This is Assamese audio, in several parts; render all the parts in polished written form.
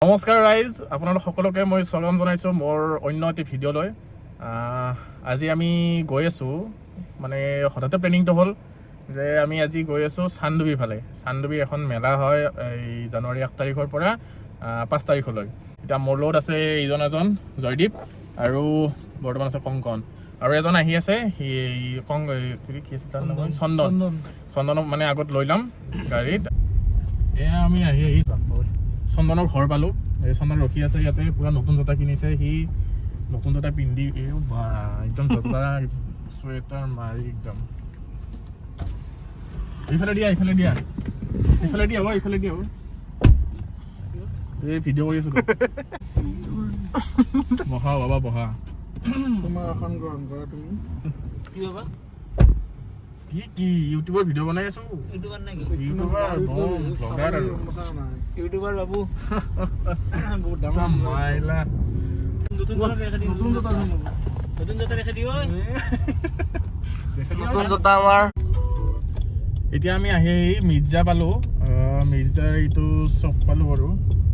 নমস্কাৰ ৰাইজ, আপোনালোক সকলোকে মই স্বাগতম জনাইছোঁ মোৰ অন্য এটি ভিডিঅ'লৈ। আজি আমি গৈ আছোঁ, মানে হঠাতে প্লেনিংটো হ'ল যে আমি আজি গৈ আছোঁ চানডুবিৰ ফালে। চানডুবিৰ এখন মেলা হয় এই জানুৱাৰী 1 তাৰিখৰ পৰা 5 তাৰিখলৈ। এতিয়া মোৰ লগত আছে এজন জয়দীপ আৰু বৰ্তমান আছে কংকন, আৰু এজন আহি আছে সি কি আছে তাৰ নাম চন্দনক মানে আগত লৈ ল'ম গাড়ীত। এয়া আমি আহি চন্দনৰ ঘৰ পালোঁ। এই চন্দন ৰখি আছে ইয়াতে, পূৰা নতুন জোতা কিনিছে সি, নতুন জোতা পিন্ধি একদম জোতা চুৱেটাৰ মাৰি একদম এইফালে দিয়া হ'ব এই ভিডিঅ' কৰি আছোঁ বহা বাবা বহা। তোমাৰ এখন গ্ৰহণ কৰা তুমি কি হ'বা? কি ইউটিউবৰ ভিডিঅ' বনাই আছো। ইউটিউবাৰ নেকি? ব্লগাৰ আৰু ইউটিউবাৰ বাবু বহুত মাইলা নতুন জোতা ৰেখে দিও আমাৰ। এতিয়া আমি আহি মিৰ্জা পালোঁ, মিৰ্জাৰ এইটো চক পালোঁ আৰু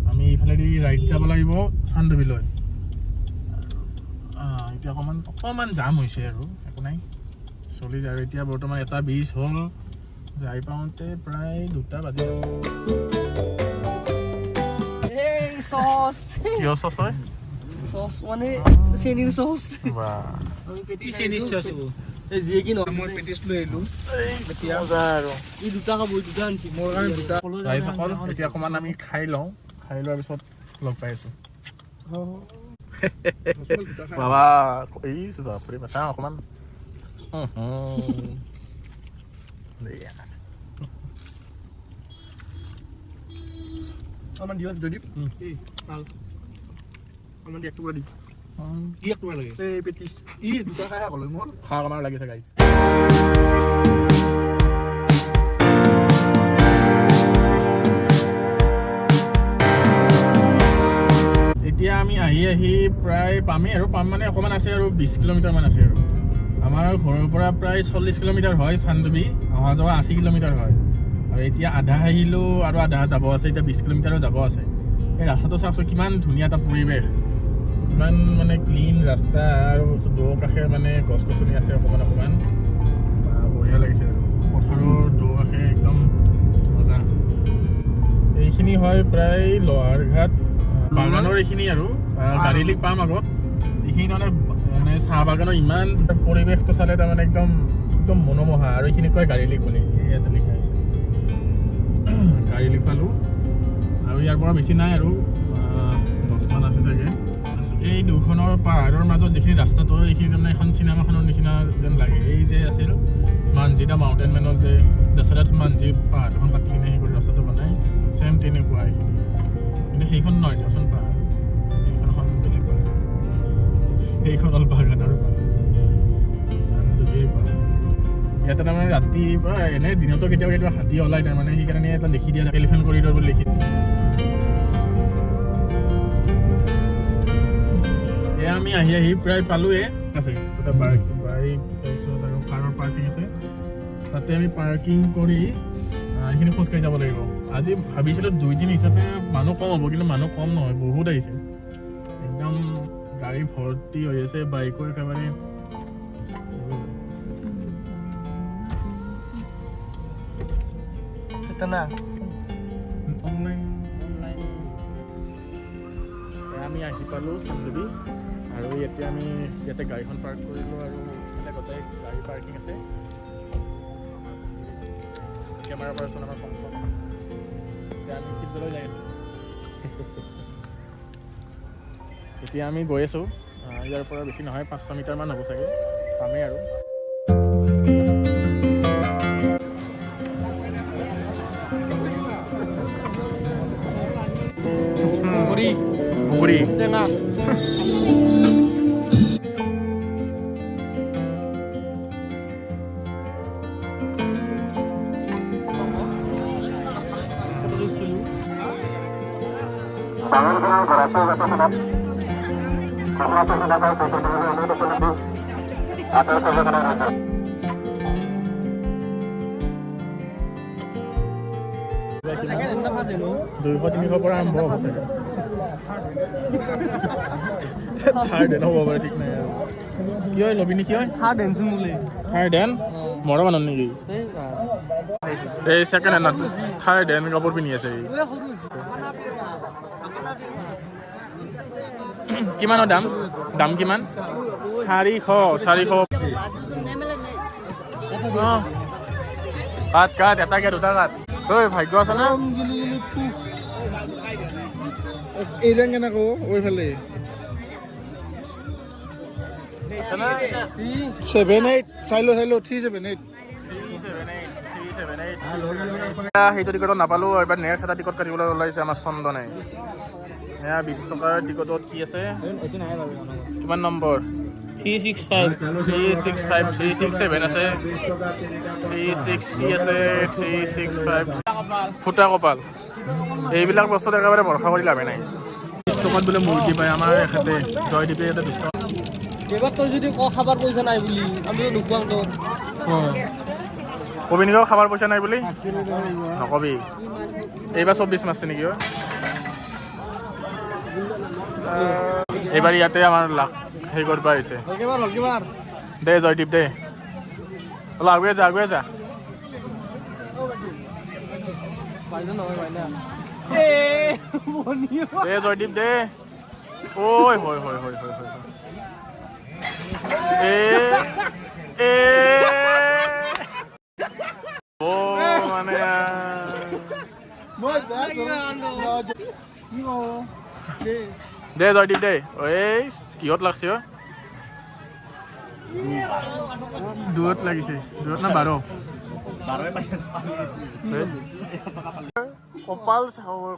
আমি এইফালেদি ৰাইট যাব লাগিব চানডুবিলৈ। এতিয়া অকণমান জাম হৈছে আৰু একো নাই, চলি যায়। আৰু এতিয়া বৰ্তমান এটা 20 হ'ল, যাই পাওঁতে প্ৰায় 2টা বাজি যাব। কিয় চচ হয়? চচ মানে চেনিৰ চচ। যিয়ে কি নহয় মই পেটিছ লৈ আহিলোঁ এতিয়া আৰু এই দুটা খাব, দুটা আনিছি মোৰ কাৰণে দুটা। ৰাইজসকল এতিয়া অকণমান আমি খাই লওঁ, খাই লোৱাৰ পিছত লগ পাই আছোঁ। বাবা বাপৰে বাচা অকণমান অলপমান দিয়ক যদি অলপমান দি 1 টুকুৰা দি কি 1 টুকুৰা লাগে এই পেটিছ ই দুটা খাই ক'লে মোৰ খা আমাৰ লাগিছে গাইছ। এতিয়া আমি আহি প্ৰায় পামেই আৰু পাম মানে অকণমান আছে আৰু 20 কিলোমিটাৰমান আছে। আৰু আমাৰ ঘৰৰ পৰা প্ৰায় 40 কিলোমিটাৰ হয় চানডুবি, অহা যোৱা 80 কিলোমিটাৰ হয়। আৰু এতিয়া আধা আহিলোঁ আৰু আধা যাব আছে, এতিয়া 20 কিলোমিটাৰো যাব আছে। এই ৰাস্তাটো চাওকচোন কিমান ধুনীয়া এটা পৰিৱেশ, ইমান মানে ক্লিন ৰাস্তা, আৰু দৌৰ কাষে মানে গছ গছনি আছে অকণমান বঢ়িয়া লাগিছে। আৰু পথাৰৰ দৌৰ কাষে একদম মজা। এইখিনি হয় প্ৰায় লোহাৰঘাট বাগানৰ এইখিনি, আৰু গাড়ীলিক পাম আগত। এইখিনি মানে চাহ বাগানৰ ইমান পৰিৱেশটো চালে তাৰমানে একদম মনোমোহা। আৰু এইখিনি কয় গাড়ীলিক বুলি, ইয়াতে লিখা আছে গাড়ীলিক পালোঁ। আৰু ইয়াৰ পৰা বেছি নাই আৰু 10 মান আছে চাগে। এই দুখনৰ পাহাৰৰ মাজত যিখিনি ৰাস্তাটো, এইখিনি তাৰমানে এখন চিনেমাখনৰ নিচিনা যেন লাগে। এই যে আছিল মানজি দা মাউণ্টেইন মেনৰ যে দশৰথ মানজি পাহাৰখন কাটি কিনে সেই কৰি ৰাস্তাটো বনাই, চেম তেনেকুৱা এইখিনি। কিন্তু সেইখন নহয় দিয়কচোন পাহাৰ, সেইখন বেলেগ পাহাৰ, সেইখন হ'ল বাগানৰ পাহাৰ, চানডুবিৰ পাহাৰ। ইয়াতে তাৰমানে ৰাতি বা এনেই দিনতো কেতিয়াবা হাতী ওলাই, তাৰমানে সেইকাৰণে এটা লিখি দিয়া থাকে এলিফেণ্ট কৰিডৰ বুলি লিখি। এয়া আমি আহি প্ৰায় পালোঁৱে আছে। তাতে বাইক তাৰপিছত আৰু কাৰৰ পাৰ্কিং আছে, তাতে আমি পাৰ্কিং কৰি এইখিনি খোজকাঢ়ি যাব লাগিব। আজি ভাবিছিলোঁ 2 দিন হিচাপে মানুহ কম হ'ব, কিন্তু মানুহ কম নহয়, বহুত আহিছে। একদম গাড়ী ভৰ্তি হৈ আছে, বাইকো একেবাৰে। আমি আহি পালোঁ চানডুবি, আৰু এতিয়া আমি ইয়াতে গাড়ীখন পাৰ্ক কৰিলোঁ, আৰু ইয়াতে গোটেই গাড়ী পাৰ্কিং আছে। কেমেৰা পাৰ্চন আমাৰ কংকন, এতিয়া আমি ফিল্ডলৈ যাই আছোঁ। এতিয়া আমি গৈ আছোঁ, ইয়াৰ পৰা বেছি নহয় 500 মিটাৰমান হ'ব চাগে, পামেই আৰু। পুৰি টেঙা $200-300 পৰা আৰম্ভ হ'ব চাগে। থাৰ্ড হেন হ'ব পাৰে ঠিক নাই আৰু কি হয় ল'বি নেকি হয় থাৰ্ড হেনচোন বোলে থাৰ্ড হেন মৰা মানুহ নেকি এই ছেকেণ্ড হেণ্ড থাৰ্ড হেণ্ড কাপোৰ পিন্ধি আছে কিমানৰ দাম দাম কিমান 400 অঁ কাট এটাকে দুটা কাট ঐ ভাগ্য আছে না এই ৰং কেনেকৈ ওইফালে 7-8 চাইলো 378 সেইটো টিকটত নাপালোঁ এবাৰ নেক্সট এটা টিকট কাটিবলৈ ওলাইছে আমাৰ চন্দনে এয়া 20 টকাৰ টিকটত কি আছে কিমান নম্বৰ 365 367 আছে 360 আছে 365 ফুটা কপাল এইবিলাক বস্তুত একেবাৰে ভৰসা কৰি লাভে নাই 20 টকাত বোলে মূৰ্তি পায় আমাৰ এখেতে জয়দীপে এটা 20 টকা এবাৰ তই যদি ক খাবাৰ পইচা নাই বুলি আমিও নুকুৱাম তো কবি নেকি খাবাৰ পইচা নাই বুলি নকবি এইবাৰ 24 মাছছে নেকি এইবাৰ ইয়াতে আমাৰ লাখ হেৰি কৰিব আহিছে দে জয়দীপ দে অলপ আগুৱে যা দে জয়দীপ দে ঐ হয় মানে দে জয়দীপ দে এই কিহত লাগছে দূৰত লাগিছে দূৰত না 12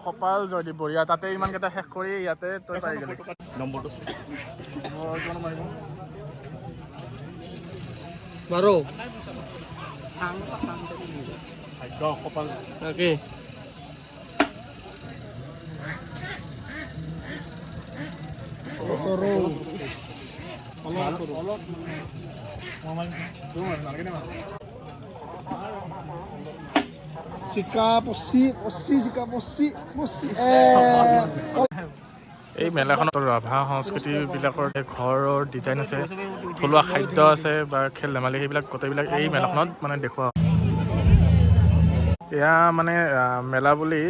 কপাল জয়দীপ বঢ়িয়া তাতে ইমানকেইটা শেষ কৰি ইয়াতে তই পাই গ'লি নম্বৰটো মাৰো কপাল তাকে এই মেলাখনত ৰাভা সংস্কৃতিবিলাকৰ ঘৰৰ ডিজাইন আছে থলুৱা খাদ্য আছে বা খেল ধেমালি সেইবিলাক গোটেইবিলাক এই মেলাখনত মানে দেখুওৱা এয়া মানে মেলা বুলি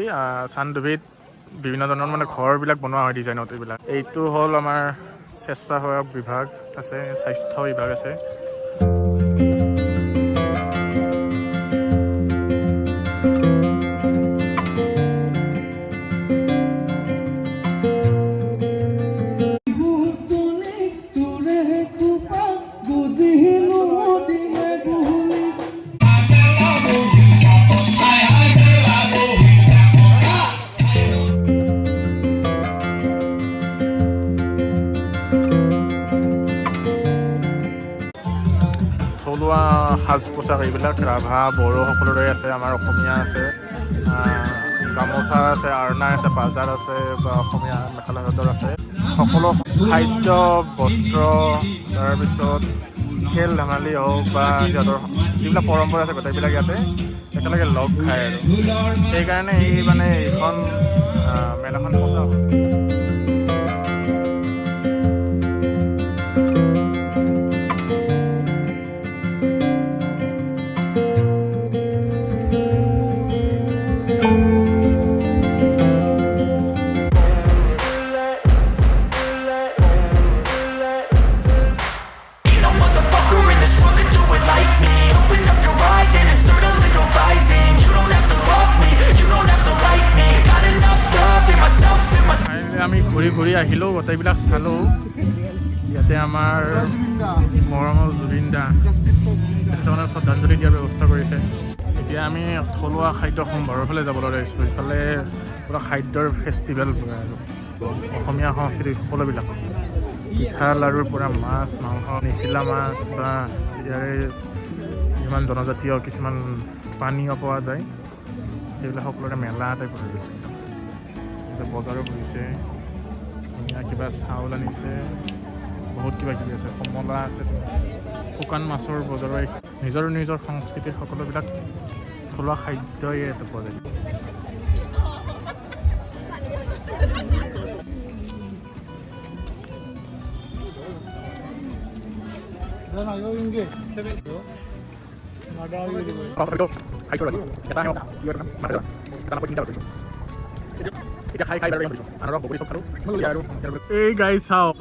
চানডুবিত বিভিন্ন ধৰণৰ মানে ঘৰবিলাক বনোৱা হয় ডিজাইনত এইবিলাক এইটো হ'ল আমাৰ স্বেচ্ছাসেৱক বিভাগ আছে স্বাস্থ্য বিভাগ আছে থলুৱা সাজ পোছাক এইবিলাক ৰাভা বড়ো সকলোৰে আছে আমাৰ অসমীয়া আছে গামোচা আছে আৰনা আছে পাজাৰ আছে বা অসমীয়া মেখেলা চাদৰ আছে সকলো খাদ্য বস্ত্ৰ তাৰপিছত খেল ধেমালি হওক বা সিহঁতৰ যিবিলাক পৰম্পৰা আছে গোটেইবিলাক ইয়াতে একেলগে লগ খায় আৰু সেইকাৰণে এই মানে এইখন মেলাখন পতা হয় আমি ঘূৰি আহিলোঁ গোটেইবিলাক চালোঁ ইয়াতে আমাৰ মৰমৰ জুবিন দা তেখেতসকলে শ্ৰদ্ধাঞ্জলি দিয়াৰ ব্যৱস্থা কৰিছে এতিয়া আমি থলুৱা খাদ্য সম্ভাৰৰ ফালে যাবলৈ লাগিছোঁ ইফালে পুৰা খাদ্যৰ ফেষ্টিভেল আৰু অসমীয়া সংস্কৃতিৰ সকলোবিলাক পিঠা লাড়ুৰ পৰা মাছ মাংস নিচিলা মাছ বা ইয়াৰে যিমান জনজাতীয় কিছুমান পানীয় পোৱা যায় সেইবিলাক সকলোৰে মেলা টাইপৰ হৈ গৈছে বজাৰো বহিছে ধুনীয়া কিবা চাউল আনিছে বহুত কিবা কিবি আছে কমলা আছে শুকান মাছৰ বজাৰৰ নিজৰ সংস্কৃতিৰ সকলোবিলাক থলুৱা খাদ্যই ইয়াতে পোৱা যায় এই গাইজ চাওক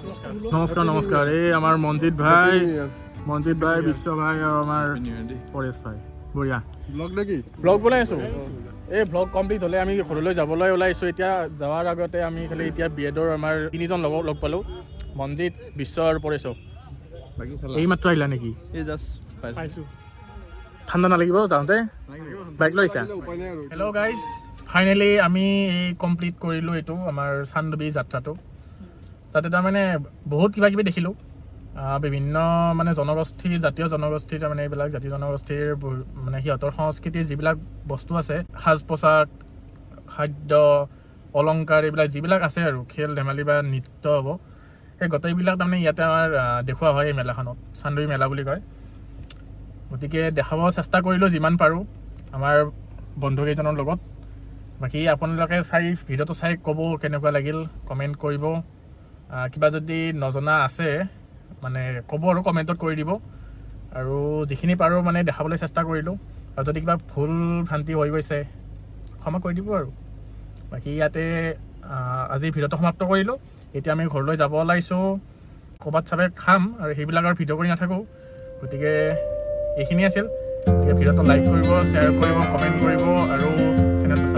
নমস্কাৰ নমস্কাৰ এই আমাৰ মনজিত ভাই বিশ্ব ভাই আৰু আমাৰ পৰেশ ভাই বঢ়িয়া ব্লগ বনাই আছোঁ এই ব্লগ কমপ্লিট হ'লে আমি ঘৰলৈ যাবলৈ ওলাইছোঁ এতিয়া যোৱাৰ আগতে আমি খালি এতিয়া বিএডৰ আমাৰ 3জন লগ পালোঁ মনজিত বিশ্ব আৰু পৰেশক এই মাত্ৰ আহিলা নেকি পাইছোঁ ঠাণ্ডা নালাগিব যাওঁতে বাইক লৈ আহিছা হেল্ল' গাইজ ফাইনেলি আমি এই কমপ্লিট কৰিলোঁ এইটো আমাৰ চানডুবি যাত্ৰাটো তাতে তাৰমানে বহুত কিবা কিবি দেখিলোঁ বিভিন্ন মানে জনগোষ্ঠীৰ জাতীয় জনগোষ্ঠীৰ তাৰমানে এইবিলাক জাতি জনগোষ্ঠীৰ মানে সিহঁতৰ সংস্কৃতিৰ যিবিলাক বস্তু আছে সাজ পোছাক খাদ্য অলংকাৰ এইবিলাক যিবিলাক আছে আৰু খেল ধেমালি বা নৃত্য হ'ব সেই গোটেইবিলাক তাৰমানে ইয়াতে আমাৰ দেখুওৱা হয় এই মেলাখনত চানডুবি মেলা বুলি কয় গতিকে দেখাব চেষ্টা কৰিলোঁ যিমান পাৰোঁ আমাৰ বন্ধুকেইজনৰ লগত বাকী আপোনালোকে ভিডিঅ'টো চাই ক'ব কেনেকুৱা লাগিল কমেণ্ট কৰিব কিবা যদি নজনা আছে মানে ক'ব আৰু কমেণ্টত কৰি দিব আৰু যিখিনি পাৰোঁ মানে দেখাবলৈ চেষ্টা কৰিলোঁ আৰু যদি কিবা ভুল ভ্ৰান্তি হৈ গৈছে ক্ষমা কৰি দিব আৰু বাকী ইয়াতে আজি ভিডিঅ'টো সমাপ্ত কৰিলোঁ এতিয়া আমি ঘৰলৈ যাব ওলাইছোঁ ক'ৰবাত চাবে খাম আৰু সেইবিলাক আৰু ভিডিঅ' কৰি নাথাকোঁ গতিকে এইখিনি আছিল গতিকে ভিডিঅ'টো লাইক কৰিব শ্বেয়াৰ কৰিব কমেণ্ট কৰিব আৰু চেনেলটো